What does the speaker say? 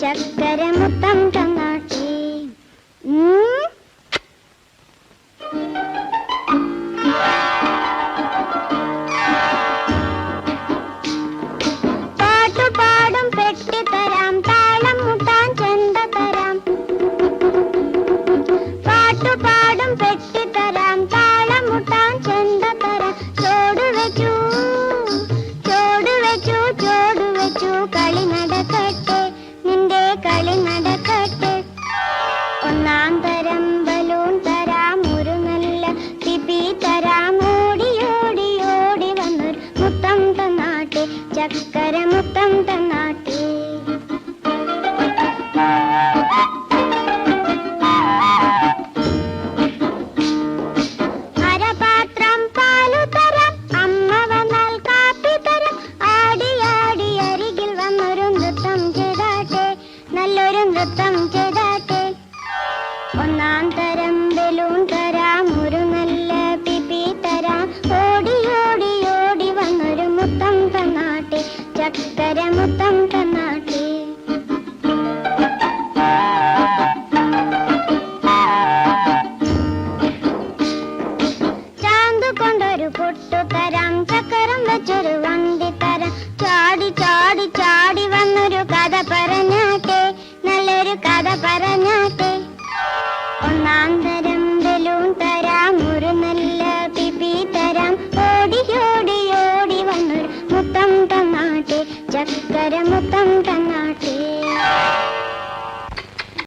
ചക്കര മുത്തം തന്നാട്ടെ. പാട്ടുപാടും പെട്ടി തരാം, താളം മുട്ടാൻ ചെണ്ട തരാം. പാട്ടുപാടും പെട്ടി തരാം, താളം മുട്ടാൻ ചെണ്ട തരാം. ചോട് വെച്ചു ചോട് വെച്ചു ചോട് വെച്ചു കളി നടക്കട്ടെ, നിന്റെ കളി നട